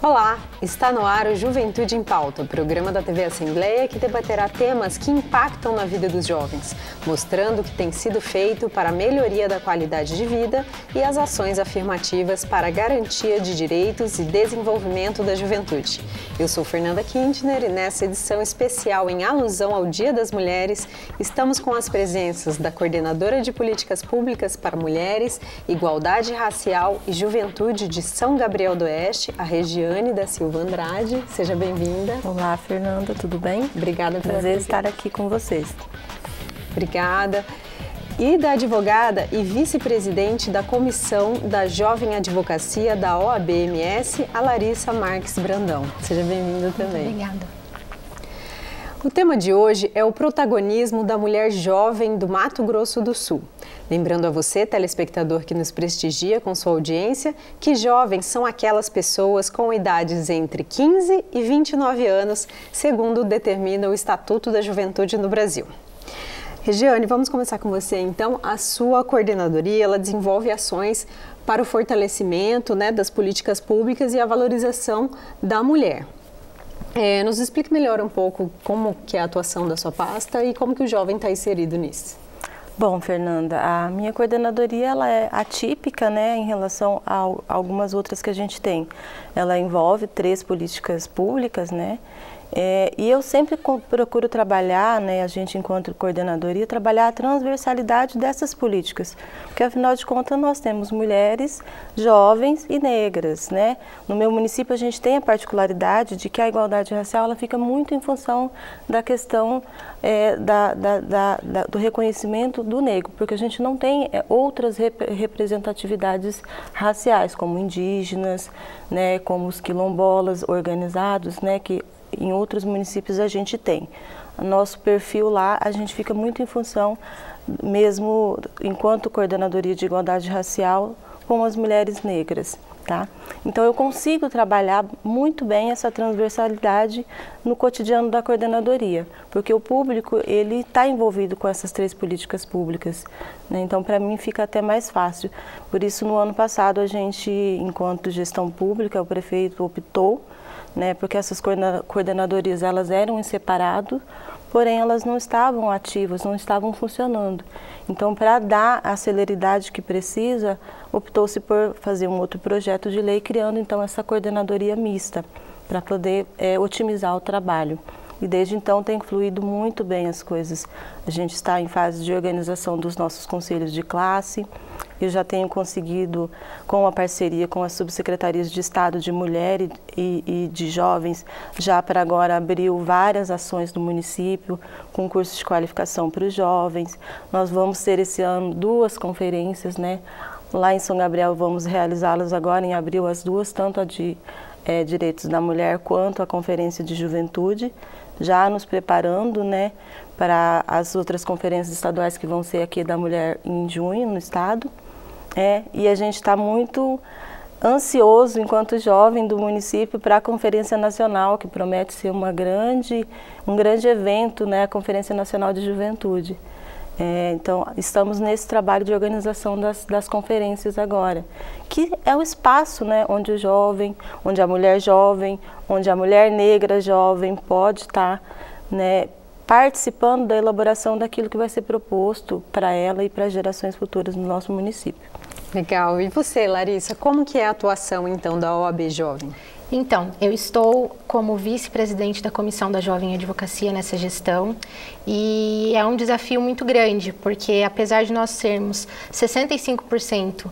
Olá, está no ar o Juventude em Pauta, o programa da TV Assembleia que debaterá temas que impactam na vida dos jovens, mostrando o que tem sido feito para a melhoria da qualidade de vida e as ações afirmativas para a garantia de direitos e desenvolvimento da juventude. Eu sou Fernanda Kintner e nessa edição especial em alusão ao Dia das Mulheres, estamos com as presenças da Coordenadora de Políticas Públicas para Mulheres, Igualdade Racial e Juventude de São Gabriel do Oeste, a Regiane da Silva Andrade. Seja bem-vinda. Olá, Fernanda, tudo bem? Obrigada pela Prazer estar aqui com vocês. Obrigada. E da advogada e vice-presidente da Comissão da Jovem Advocacia da OAB-MS, a Larissa Marques Brandão. Seja bem-vinda também. Muito obrigada. O tema de hoje é o protagonismo da mulher jovem do Mato Grosso do Sul. Lembrando a você, telespectador que nos prestigia com sua audiência, que jovens são aquelas pessoas com idades entre 15 e 29 anos, segundo determina o Estatuto da Juventude no Brasil. Regiane, vamos começar com você. Então, a sua coordenadoria, ela desenvolve ações para o fortalecimento, das políticas públicas e a valorização da mulher. Nos explique melhor um pouco como que é a atuação da sua pasta e como que o jovem está inserido nisso. Bom, Fernanda, a minha coordenadoria ela é atípica, em relação a algumas outras que a gente tem. Ela envolve 3 políticas públicas, e eu sempre procuro trabalhar, a gente enquanto coordenadoria, trabalhar a transversalidade dessas políticas, porque afinal de contas nós temos mulheres, jovens e negras, No meu município a gente tem a particularidade de que a igualdade racial ela fica muito em função da questão do reconhecimento do negro, porque a gente não tem outras representatividades raciais, como indígenas, como os quilombolas organizados, que em outros municípios a gente tem. Nosso perfil lá, a gente fica muito em função, mesmo enquanto coordenadoria de igualdade racial, com as mulheres negras, Então eu consigo trabalhar muito bem essa transversalidade no cotidiano da coordenadoria, porque o público, ele está envolvido com essas 3 políticas públicas, Então para mim fica até mais fácil. Por isso no ano passado a gente, enquanto gestão pública, o prefeito optou, porque essas coordenadorias elas eram em separado, porém elas não estavam ativas, não estavam funcionando. Então, para dar a celeridade que precisa, optou-se por fazer um outro projeto de lei, criando então essa coordenadoria mista, para poder otimizar o trabalho. E desde então tem fluído muito bem as coisas. A gente está em fase de organização dos nossos conselhos de classe. Eu já tenho conseguido, com a parceria com as subsecretarias de Estado de Mulher e de Jovens, já para agora abriu várias ações no município, com cursos de qualificação para os jovens. Nós vamos ter esse ano 2 conferências, Lá em São Gabriel vamos realizá-las agora em abril, as 2, tanto a de Direitos da Mulher quanto a Conferência de Juventude, já nos preparando, para as outras conferências estaduais que vão ser aqui da Mulher em junho, no estado. E a gente está muito ansioso, enquanto jovem do município, para a Conferência Nacional, que promete ser um grande evento, a Conferência Nacional de Juventude. Então, estamos nesse trabalho de organização das conferências agora, que é o espaço onde o jovem, onde a mulher jovem, onde a mulher negra jovem pode estar participando da elaboração daquilo que vai ser proposto para ela e para as gerações futuras no nosso município. Legal. E você, Larissa, como que é a atuação então da OAB Jovem? Então, eu estou como vice-presidente da Comissão da Jovem Advocacia nessa gestão e é um desafio muito grande, porque apesar de nós sermos 65%,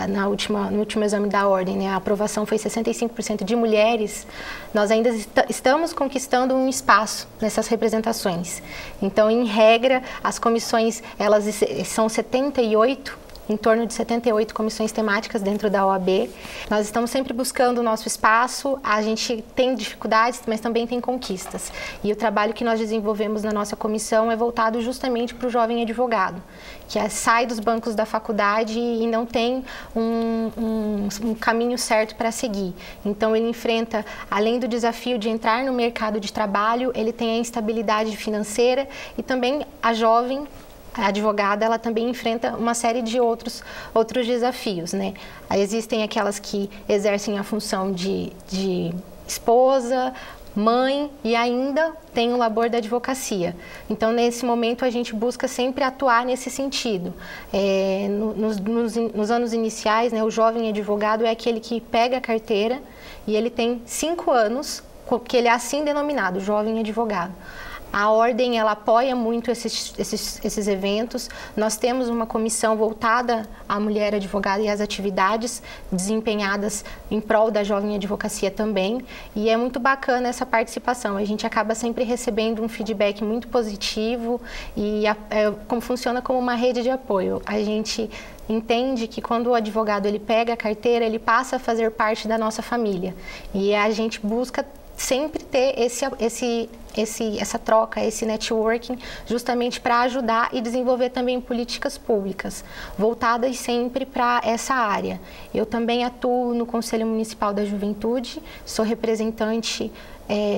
no último exame da ordem, a aprovação foi 65% de mulheres, nós ainda estamos conquistando um espaço nessas representações. Então, em regra, as comissões, elas são 78, em torno de 78 comissões temáticas dentro da OAB. Nós estamos sempre buscando o nosso espaço, a gente tem dificuldades, mas também tem conquistas. E o trabalho que nós desenvolvemos na nossa comissão é voltado justamente para o jovem advogado, que sai dos bancos da faculdade e não tem um caminho certo para seguir. Então ele enfrenta, além do desafio de entrar no mercado de trabalho, ele tem a instabilidade financeira e também a jovem a advogada ela também enfrenta uma série de outros desafios, né? Existem aquelas que exercem a função de esposa, mãe e ainda tem o labor da advocacia. Então, nesse momento, a gente busca sempre atuar nesse sentido. Nos anos iniciais, né, o jovem advogado é aquele que pega a carteira e ele tem 5 anos, que ele é assim denominado, jovem advogado. A Ordem, ela apoia muito esses eventos. Nós temos uma comissão voltada à mulher advogada e às atividades desempenhadas em prol da jovem advocacia também. E é muito bacana essa participação. A gente acaba sempre recebendo um feedback muito positivo e como funciona como uma rede de apoio. A gente entende que quando o advogado ele pega a carteira, ele passa a fazer parte da nossa família. E a gente busca sempre ter essa troca, esse networking, justamente para ajudar e desenvolver também políticas públicas, voltadas sempre para essa área. Eu também atuo no Conselho Municipal da Juventude, sou representante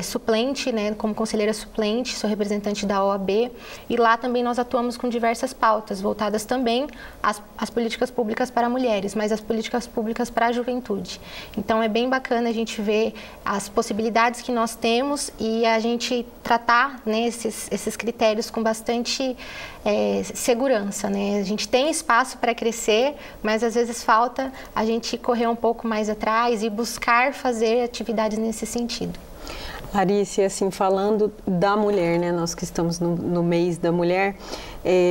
suplente, né, como conselheira suplente, sou representante da OAB, e lá também nós atuamos com diversas pautas, voltadas também às políticas públicas para mulheres, mas as políticas públicas para a juventude. Então é bem bacana a gente ver as possibilidades que nós temos e a gente tratar, né, esses critérios com bastante segurança, né? A gente tem espaço para crescer, mas às vezes falta a gente correr um pouco mais atrás e buscar fazer atividades nesse sentido. Larissa, assim, falando da mulher, né, nós que estamos no mês da mulher,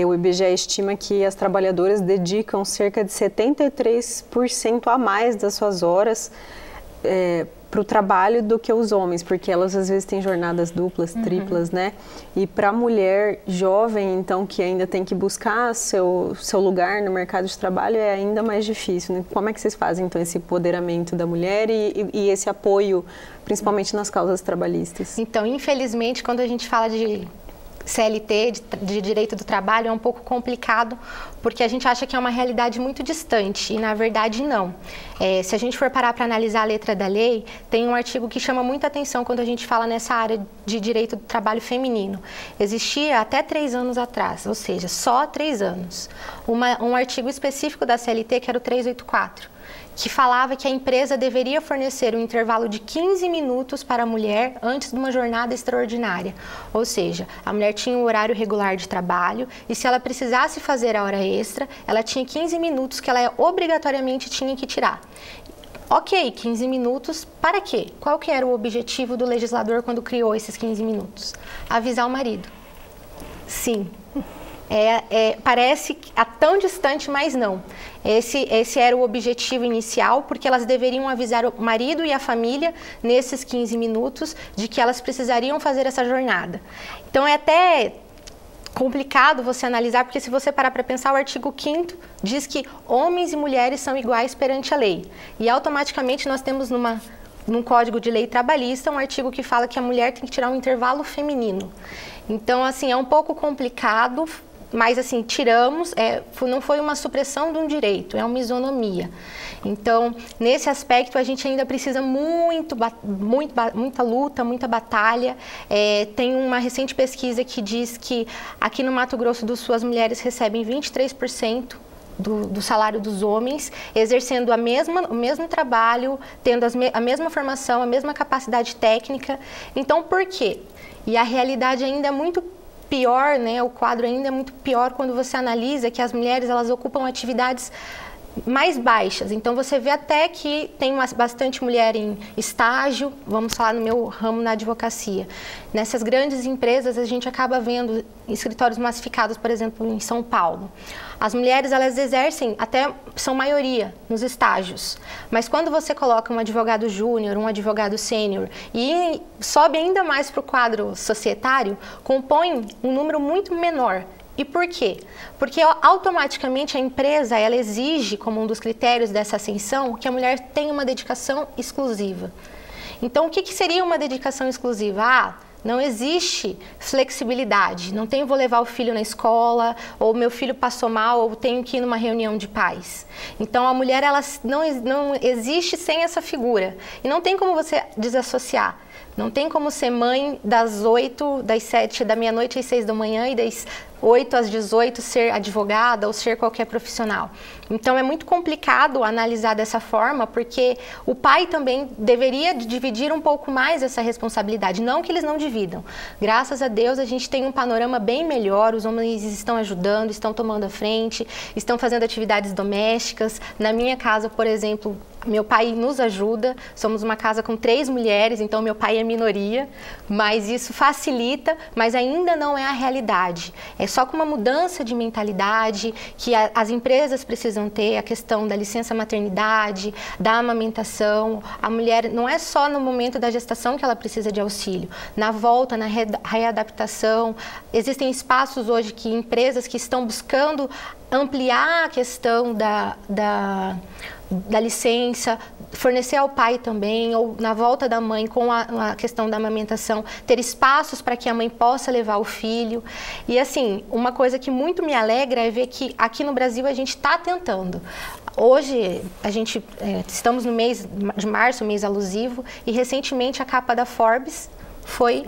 o IBGE estima que as trabalhadoras dedicam cerca de 73% a mais das suas horas para o trabalho do que os homens, porque elas às vezes têm jornadas duplas, triplas, né? E para a mulher jovem, então, que ainda tem que buscar seu lugar no mercado de trabalho, é ainda mais difícil, né? Como é que vocês fazem, então, esse empoderamento da mulher e esse apoio, principalmente nas causas trabalhistas? Então, infelizmente, quando a gente fala de CLT, de direito do trabalho, é um pouco complicado, porque a gente acha que é uma realidade muito distante, e na verdade não. Se a gente for parar para analisar a letra da lei, tem um artigo que chama muita atenção quando a gente fala nessa área de direito do trabalho feminino. Existia até 3 anos atrás, ou seja, só 3 anos, um artigo específico da CLT, que era o 384, que falava que a empresa deveria fornecer um intervalo de 15 minutos para a mulher antes de uma jornada extraordinária. Ou seja, a mulher tinha um horário regular de trabalho e se ela precisasse fazer a hora extra, ela tinha 15 minutos que ela obrigatoriamente tinha que tirar. Ok, 15 minutos, para quê? Qual que era o objetivo do legislador quando criou esses 15 minutos? Avisar o marido. Sim. Parece tão distante, mas não. Esse era o objetivo inicial, porque elas deveriam avisar o marido e a família, nesses 15 minutos, de que elas precisariam fazer essa jornada. Então, é até complicado você analisar, porque se você parar para pensar, o artigo 5º diz que homens e mulheres são iguais perante a lei. E automaticamente nós temos num Código de Lei Trabalhista um artigo que fala que a mulher tem que tirar um intervalo feminino. Então, assim, é um pouco complicado, mas assim, tiramos, não foi uma supressão de um direito, é uma isonomia. Então, nesse aspecto, a gente ainda precisa muita luta, muita batalha. Tem uma recente pesquisa que diz que aqui no Mato Grosso do Sul as mulheres recebem 23% do salário dos homens, exercendo o mesmo trabalho, tendo a mesma formação, a mesma capacidade técnica. Então, por quê? E a realidade ainda é muito pior, né? O quadro ainda é muito pior quando você analisa que as mulheres elas ocupam atividades mais baixas. Então, você vê até que tem bastante mulher em estágio, vamos falar no meu ramo na advocacia. Nessas grandes empresas, a gente acaba vendo escritórios massificados, por exemplo, em São Paulo. As mulheres, elas exercem, são maioria, nos estágios. Mas quando você coloca um advogado júnior, um advogado sênior e sobe ainda mais para o quadro societário, compõe um número muito menor. E por quê? Porque automaticamente a empresa ela exige, como um dos critérios dessa ascensão, que a mulher tenha uma dedicação exclusiva. Então, o que seria uma dedicação exclusiva? Não existe flexibilidade. Não tem, vou levar o filho na escola, ou meu filho passou mal, ou tenho que ir numa reunião de pais. Então, a mulher ela não existe sem essa figura. E não tem como você desassociar. Não tem como ser mãe das 8, das 7 da meia-noite às 6 da manhã e das 8 às 18 ser advogada ou ser qualquer profissional. Então é muito complicado analisar dessa forma, porque o pai também deveria dividir um pouco mais essa responsabilidade, não que eles não dividam. Graças a Deus a gente tem um panorama bem melhor, os homens estão ajudando, estão tomando a frente, estão fazendo atividades domésticas. Na minha casa, por exemplo, meu pai nos ajuda, somos uma casa com 3 mulheres, então meu pai é minoria, mas isso facilita, mas ainda não é a realidade. É só com uma mudança de mentalidade que as empresas precisam ter, a questão da licença maternidade, da amamentação. A mulher não é só no momento da gestação que ela precisa de auxílio, na volta, na readaptação. Existem espaços hoje que empresas que estão buscando ampliar a questão da licença, fornecer ao pai também, ou na volta da mãe com a questão da amamentação, ter espaços para que a mãe possa levar o filho. E assim, uma coisa que muito me alegra é ver que aqui no Brasil a gente está tentando. Hoje, estamos no mês de março, mês alusivo, e recentemente a capa da Forbes foi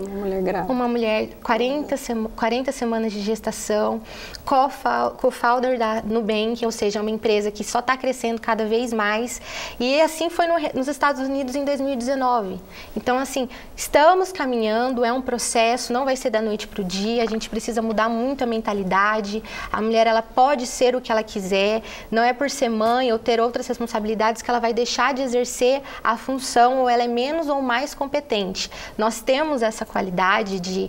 uma mulher 40 semanas de gestação, co-founder da Nubank, ou seja, uma empresa que só está crescendo cada vez mais. E assim foi nos Estados Unidos em 2019. Então, assim, estamos caminhando, é um processo, não vai ser da noite para o dia, a gente precisa mudar muito a mentalidade. A mulher, ela pode ser o que ela quiser, não é por ser mãe ou ter outras responsabilidades que ela vai deixar de exercer a função, ou ela é menos ou mais competente. Nós temos essa qualidade de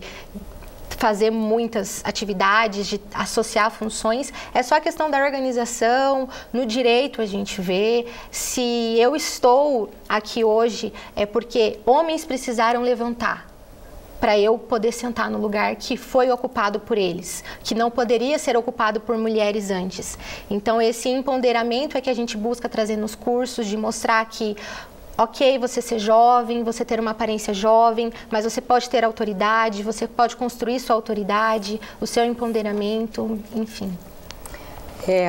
fazer muitas atividades, de associar funções, é só a questão da organização. No direito a gente vê, se eu estou aqui hoje é porque homens precisaram levantar para eu poder sentar no lugar que foi ocupado por eles, que não poderia ser ocupado por mulheres antes. Então esse empoderamento é que a gente busca trazer nos cursos, de mostrar que ok, você ser jovem, você ter uma aparência jovem, mas você pode ter autoridade, você pode construir sua autoridade, o seu empoderamento, enfim.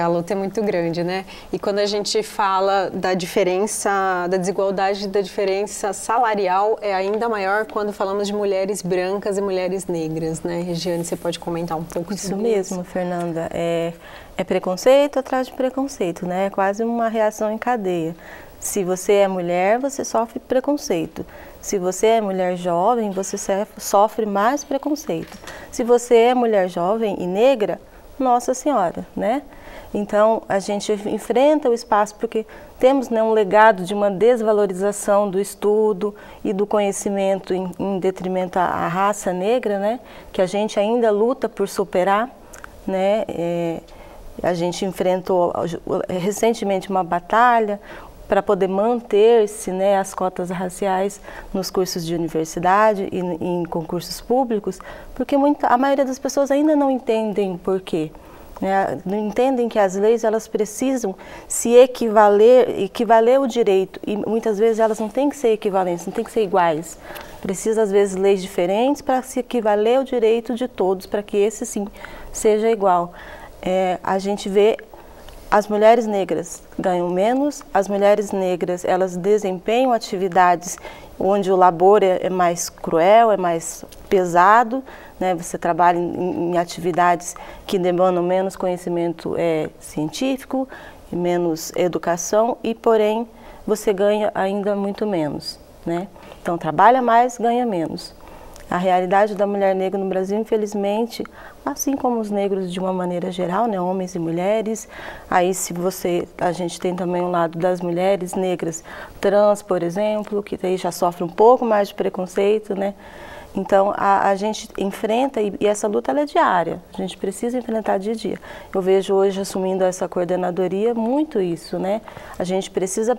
A luta é muito grande, né? E quando a gente fala da diferença, da desigualdade, da diferença salarial, é ainda maior quando falamos de mulheres brancas e mulheres negras, né? Regiane, você pode comentar um pouco sobre isso? Isso mesmo, Fernanda. É preconceito atrás de preconceito, né? É quase uma reação em cadeia. Se você é mulher, você sofre preconceito. Se você é mulher jovem, você sofre mais preconceito. Se você é mulher jovem e negra, Nossa Senhora, né? Então, a gente enfrenta o espaço porque temos, né, um legado de uma desvalorização do estudo e do conhecimento em detrimento à raça negra, né? Que a gente ainda luta por superar, né? A gente enfrentou recentemente uma batalha para poder manter-se, né, as cotas raciais nos cursos de universidade e em concursos públicos, porque a maioria das pessoas ainda não entendem por quê. Né? Não entendem que as leis, elas precisam se equivaler o direito, e muitas vezes elas não têm que ser equivalentes, não têm que ser iguais. Precisa, às vezes, leis diferentes para se equivaler o direito de todos, para que esse, sim, seja igual. A gente vê as mulheres negras ganham menos, as mulheres negras, elas desempenham atividades onde o labor é mais cruel, é mais pesado, né? Você trabalha em atividades que demandam menos conhecimento científico, menos educação, e porém você ganha ainda muito menos, né? Então trabalha mais, ganha menos. A realidade da mulher negra no Brasil, infelizmente, assim como os negros de uma maneira geral, né, homens e mulheres, aí a gente tem também um lado das mulheres negras trans, por exemplo, que daí já sofre um pouco mais de preconceito, né? Então, a gente enfrenta, e essa luta ela é diária, a gente precisa enfrentar dia a dia. Eu vejo hoje, assumindo essa coordenadoria, muito isso, né? A gente precisa,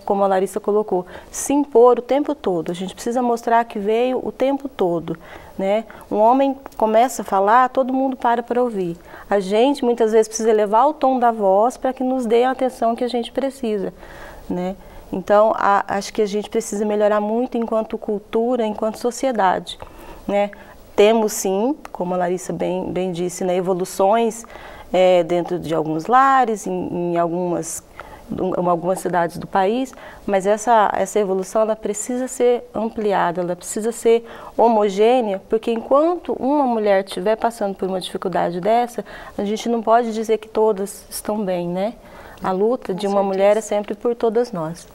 como a Larissa colocou, se impor o tempo todo, a gente precisa mostrar que veio o tempo todo, né? Um homem começa a falar, todo mundo para ouvir. A gente, muitas vezes, precisa elevar o tom da voz para que nos dê a atenção que a gente precisa, né? Então, acho que a gente precisa melhorar muito enquanto cultura, enquanto sociedade, né? Temos, sim, como a Larissa bem disse, né, evoluções dentro de alguns lares, em algumas em algumas cidades do país, mas essa evolução ela precisa ser ampliada, ela precisa ser homogênea, porque enquanto uma mulher estiver passando por uma dificuldade dessa, a gente não pode dizer que todas estão bem, né? A luta de uma mulher é sempre por todas nós.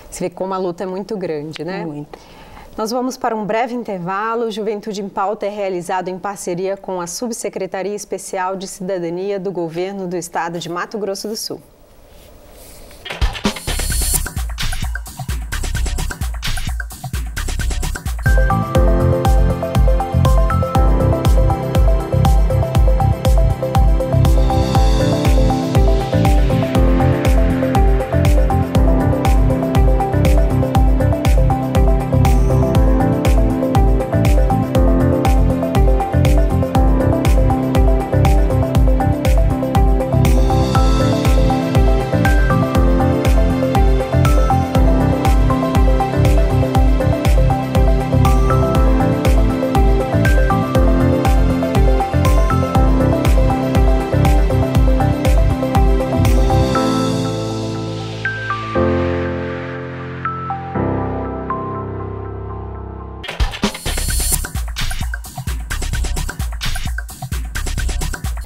Você vê como a luta é muito grande, né? Muito. Nós vamos para um breve intervalo. Juventude em Pauta é realizado em parceria com a Subsecretaria Especial de Cidadania do Governo do Estado de Mato Grosso do Sul.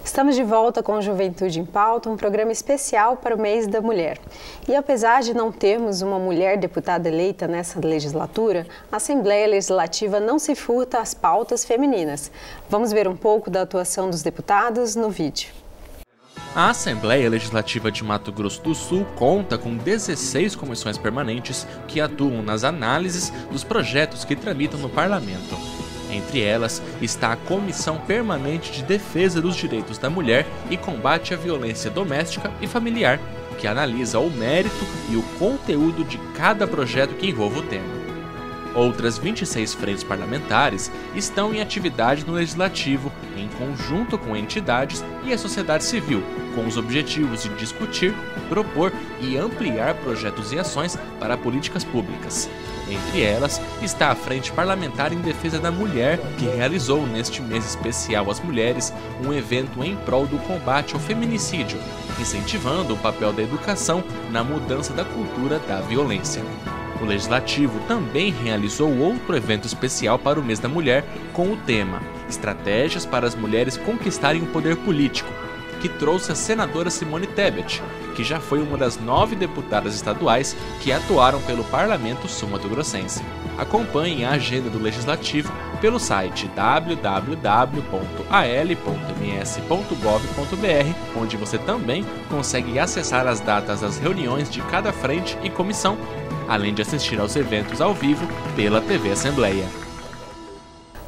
Estamos de volta com Juventude em Pauta, um programa especial para o mês da mulher. E apesar de não termos uma mulher deputada eleita nessa legislatura, a Assembleia Legislativa não se furta às pautas femininas. Vamos ver um pouco da atuação dos deputados no vídeo. A Assembleia Legislativa de Mato Grosso do Sul conta com 16 comissões permanentes que atuam nas análises dos projetos que tramitam no Parlamento. Entre elas está a Comissão Permanente de Defesa dos Direitos da Mulher e Combate à Violência Doméstica e Familiar, que analisa o mérito e o conteúdo de cada projeto que envolva o tema. Outras 26 frentes parlamentares estão em atividade no Legislativo, em conjunto com entidades e a sociedade civil, com os objetivos de discutir, propor e ampliar projetos e ações para políticas públicas. Entre elas está a Frente Parlamentar em Defesa da Mulher, que realizou neste mês especial às mulheres um evento em prol do combate ao feminicídio, incentivando o papel da educação na mudança da cultura da violência. O Legislativo também realizou outro evento especial para o mês da mulher com o tema Estratégias para as Mulheres Conquistarem o Poder Político, que trouxe a senadora Simone Tebet, que já foi uma das 9 deputadas estaduais que atuaram pelo Parlamento sul-mato-grossense. Acompanhe a agenda do Legislativo pelo site www.al.ms.gov.br, onde você também consegue acessar as datas das reuniões de cada frente e comissão, além de assistir aos eventos ao vivo pela TV Assembleia.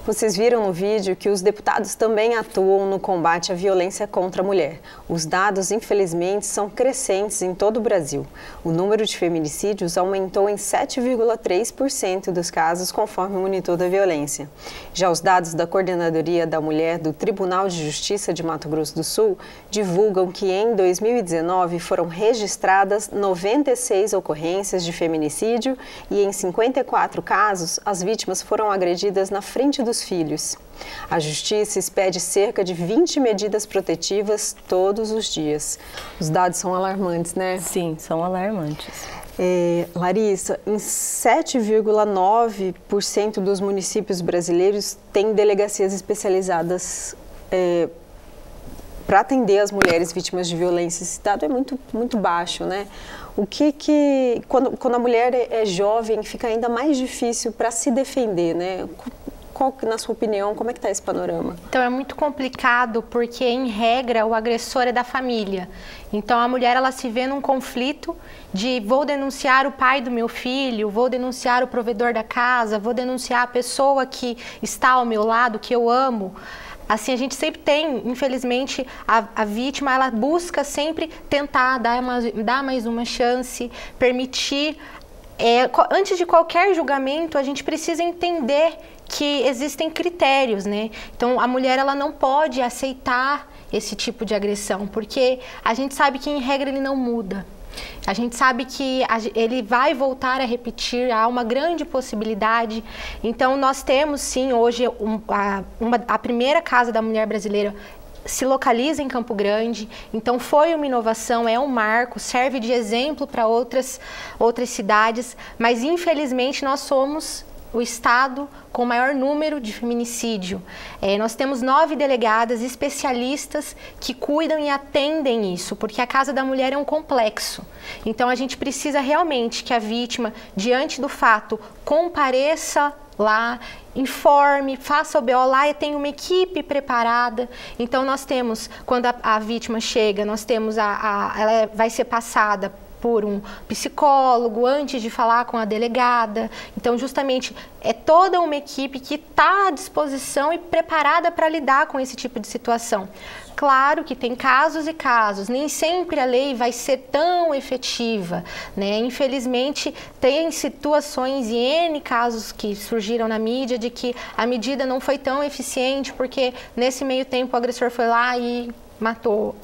Vocês viram no vídeo que os deputados também atuam no combate à violência contra a mulher. Os dados, infelizmente, são crescentes em todo o Brasil. O número de feminicídios aumentou em 7,3% dos casos, conforme o Monitor da Violência. Já os dados da Coordenadoria da Mulher do Tribunal de Justiça de Mato Grosso do Sul divulgam que em 2019 foram registradas 96 ocorrências de feminicídio e em 54 casos as vítimas foram agredidas na frente dos filhos. A Justiça expede cerca de 20 medidas protetivas todos os dias. Os dados são alarmantes, né? Sim, são alarmantes. Larissa, em 7,9% dos municípios brasileiros tem delegacias especializadas para atender as mulheres vítimas de violência. Esse dado é muito baixo, né? Quando a mulher é jovem, fica ainda mais difícil para se defender, né? Qual, na sua opinião, como é que está esse panorama? Então, é muito complicado porque, em regra, o agressor é da família. Então, a mulher, ela se vê num conflito de vou denunciar o pai do meu filho, vou denunciar o provedor da casa, vou denunciar a pessoa que está ao meu lado, que eu amo. Assim, a gente sempre tem, infelizmente, a vítima, ela busca sempre tentar dar mais uma chance, permitir. Antes de qualquer julgamento, a gente precisa entender que existem critérios, né? Então, a mulher, ela não pode aceitar esse tipo de agressão, porque a gente sabe que, em regra, ele não muda. A gente sabe que ele vai voltar a repetir, há uma grande possibilidade. Então, nós temos, sim, hoje, a primeira Casa da Mulher Brasileira se localiza em Campo Grande, então foi uma inovação, é um marco, serve de exemplo para outras cidades, mas infelizmente nós somos o estado com o maior número de feminicídio. Nós temos 9 delegadas especialistas que cuidam e atendem isso, porque a Casa da Mulher é um complexo. Então a gente precisa realmente que a vítima, diante do fato, compareça lá, informe, faça o BO lá e tem uma equipe preparada. Então nós temos, quando a vítima chega, nós temos ela vai ser passada por um psicólogo antes de falar com a delegada. Então justamente é toda uma equipe que está à disposição e preparada para lidar com esse tipo de situação. Claro que tem casos e casos, nem sempre a lei vai ser tão efetiva, né? Infelizmente, tem situações e N casos que surgiram na mídia de que a medida não foi tão eficiente porque nesse meio tempo o agressor foi lá e matou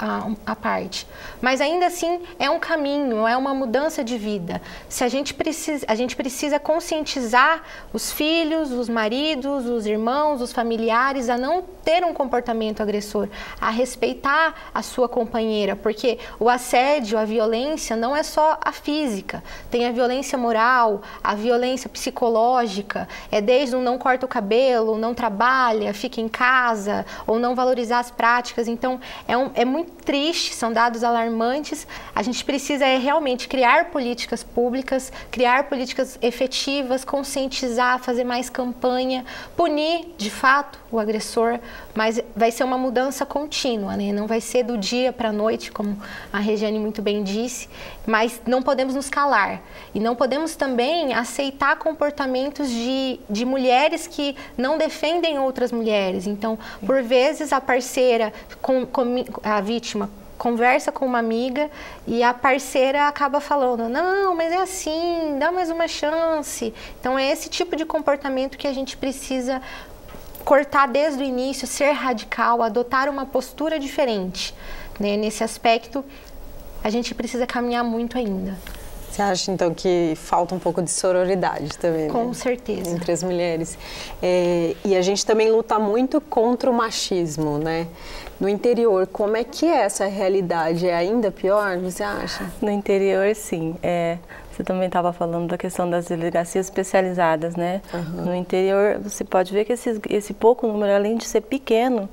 a parte. Mas ainda assim é um caminho, é uma mudança de vida. A gente precisa conscientizar os filhos, os maridos, os irmãos, os familiares a não ter um comportamento agressor, a respeitar a sua companheira, porque o assédio, a violência não é só a física, tem a violência moral, a violência psicológica, desde um não corta o cabelo, não trabalha, fica em casa, ou não valorizar as práticas. Então é muito triste, são dados alarmantes. A gente precisa realmente criar políticas públicas, criar políticas efetivas, conscientizar, fazer mais campanha, punir de fato o agressor, mas vai ser uma mudança contínua, né? Não vai ser do dia para a noite, como a Regiane muito bem disse, mas não podemos nos calar e não podemos também aceitar comportamentos de mulheres que não defendem outras mulheres. Então, por vezes a parceira, a vítima, conversa com uma amiga e a parceira acaba falando, não, mas é assim, dá mais uma chance. Então é esse tipo de comportamento que a gente precisa cortar desde o início, ser radical, adotar uma postura diferente, né? Nesse aspecto, a gente precisa caminhar muito ainda. Você acha, então, que falta um pouco de sororidade também, Com né? certeza. Entre as mulheres. E a gente também luta muito contra o machismo, né? No interior, como é que é essa realidade? É ainda pior, você acha? No interior, sim. Você também estava falando da questão das delegacias especializadas, né? Uhum. No interior, você pode ver que esse pouco número, além de ser pequeno,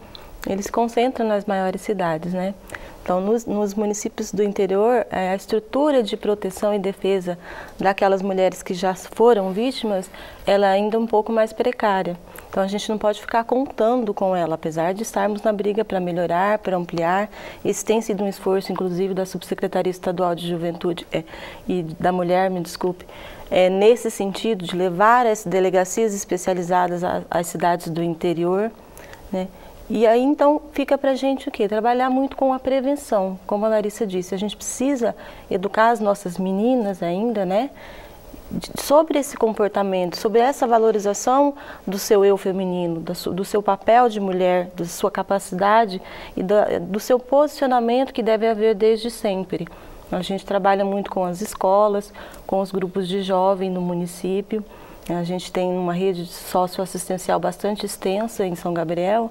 eles se concentram nas maiores cidades, né? Então, nos municípios do interior, a estrutura de proteção e defesa daquelas mulheres que já foram vítimas, ela é ainda um pouco mais precária. Então, a gente não pode ficar contando com ela, apesar de estarmos na briga para melhorar, para ampliar. Esse tem sido um esforço, inclusive, da Subsecretaria Estadual de Juventude e da Mulher, me desculpe, nesse sentido de levar as delegacias especializadas às cidades do interior, né? E aí, então, fica para a gente o quê? Trabalhar muito com a prevenção, como a Larissa disse. A gente precisa educar as nossas meninas ainda, né? Sobre esse comportamento, sobre essa valorização do seu eu feminino, do seu papel de mulher, da sua capacidade e do seu posicionamento que deve haver desde sempre. A gente trabalha muito com as escolas, com os grupos de jovem no município. A gente tem uma rede socioassistencial bastante extensa em São Gabriel,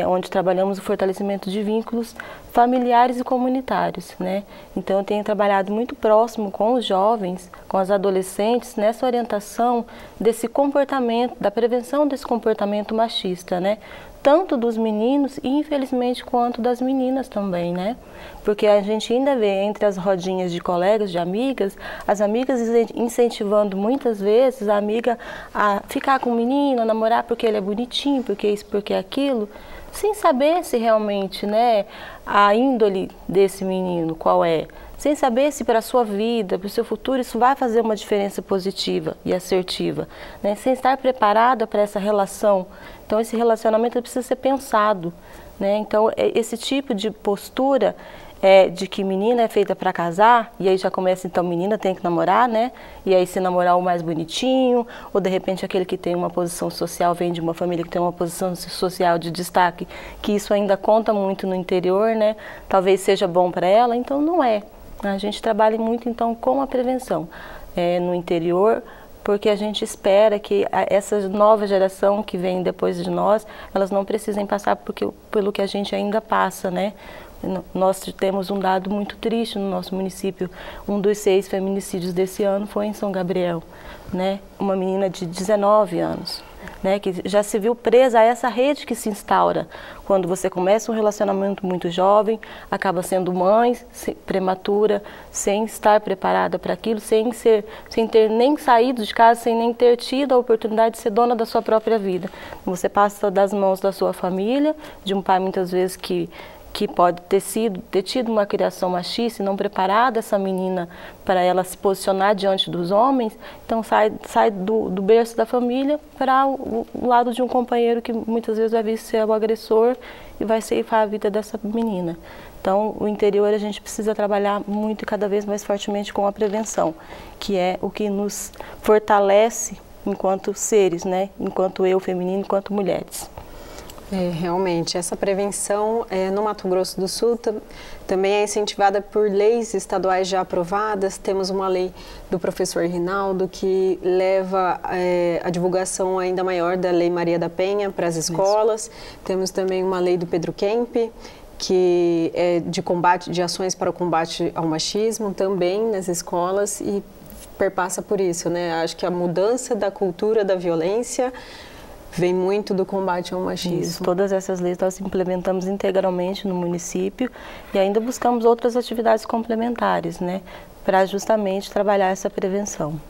onde trabalhamos o fortalecimento de vínculos familiares e comunitários, né? Então, eu tenho trabalhado muito próximo com os jovens, com as adolescentes, nessa orientação desse comportamento, da prevenção desse comportamento machista, né? Tanto dos meninos e, infelizmente, quanto das meninas também, né? Porque a gente ainda vê entre as rodinhas de colegas, de amigas, as amigas incentivando muitas vezes a amiga a ficar com o menino, a namorar porque ele é bonitinho, porque isso, porque aquilo, sem saber se realmente, né, a índole desse menino qual é, sem saber se para a sua vida, para o seu futuro, isso vai fazer uma diferença positiva e assertiva, né? Sem estar preparada para essa relação. Então, esse relacionamento precisa ser pensado, né? Então, esse tipo de postura de que menina é feita para casar, e aí já começa, então, menina tem que namorar, né? E aí se namorar o mais bonitinho, ou de repente aquele que tem uma posição social, vem de uma família que tem uma posição social de destaque, que isso ainda conta muito no interior, né? Talvez seja bom para ela, então não é. A gente trabalha muito, então, com a prevenção no interior, porque a gente espera que essa nova geração que vem depois de nós, elas não precisem passar pelo que a gente ainda passa, né? Nós temos um dado muito triste no nosso município. Um dos 6 feminicídios desse ano foi em São Gabriel, né? Uma menina de 19 anos, né? Que já se viu presa a essa rede que se instaura quando você começa um relacionamento muito jovem, acaba sendo mãe prematura, sem estar preparada para aquilo, sem ter nem saído de casa, sem nem ter tido a oportunidade de ser dona da sua própria vida. Você passa das mãos da sua família, de um pai muitas vezes que pode ter tido uma criação machista e não preparado essa menina para ela se posicionar diante dos homens, então sai do berço da família para o lado de um companheiro que muitas vezes vai vir ser o agressor e vai ceifar a vida dessa menina. Então, o interior a gente precisa trabalhar muito e cada vez mais fortemente com a prevenção, que é o que nos fortalece enquanto seres, né? Enquanto eu feminino, enquanto mulheres. Realmente, essa prevenção no Mato Grosso do Sul também é incentivada por leis estaduais já aprovadas. Temos uma lei do professor Rinaldo que leva a divulgação ainda maior da Lei Maria da Penha para as escolas. Isso. Temos também uma lei do Pedro Kemp, que é de ações para o combate ao machismo também nas escolas e perpassa por isso, né? Acho que a mudança da cultura da violência vem muito do combate ao machismo. Isso, todas essas leis nós implementamos integralmente no município e ainda buscamos outras atividades complementares, né, para justamente trabalhar essa prevenção.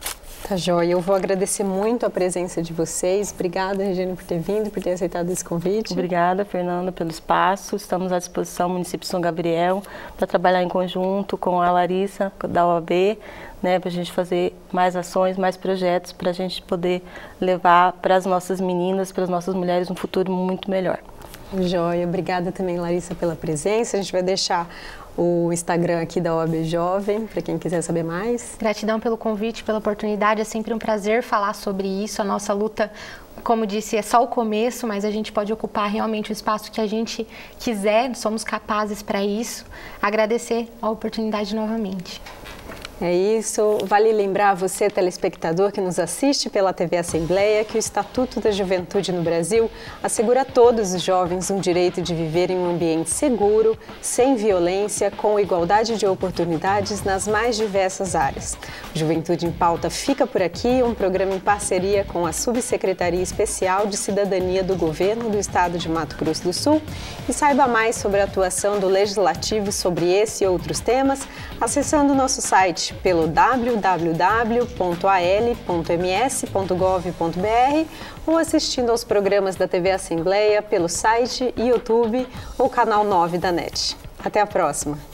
Tá joia, eu vou agradecer muito a presença de vocês. Obrigada, Regiane, por ter vindo, por ter aceitado esse convite. Obrigada, Fernanda, pelo espaço. Estamos à disposição do município de São Gabriel para trabalhar em conjunto com a Larissa, da OAB, né, para a gente fazer mais ações, mais projetos, para a gente poder levar para as nossas meninas, para as nossas mulheres um futuro muito melhor. Joia, obrigada também, Larissa, pela presença. A gente vai deixar o Instagram aqui da OAB Jovem, para quem quiser saber mais. Gratidão pelo convite, pela oportunidade, é sempre um prazer falar sobre isso. A nossa luta, como disse, é só o começo, mas a gente pode ocupar realmente o espaço que a gente quiser, somos capazes para isso. Agradecer a oportunidade novamente. É isso. Vale lembrar a você, telespectador, que nos assiste pela TV Assembleia, que o Estatuto da Juventude no Brasil assegura a todos os jovens um direito de viver em um ambiente seguro, sem violência, com igualdade de oportunidades nas mais diversas áreas. O Juventude em Pauta fica por aqui, um programa em parceria com a Subsecretaria Especial de Cidadania do Governo do Estado de Mato Grosso do Sul. E saiba mais sobre a atuação do Legislativo sobre esse e outros temas, acessando o nosso site pelo www.al.ms.gov.br ou assistindo aos programas da TV Assembleia pelo site, YouTube ou canal 9 da NET. Até a próxima!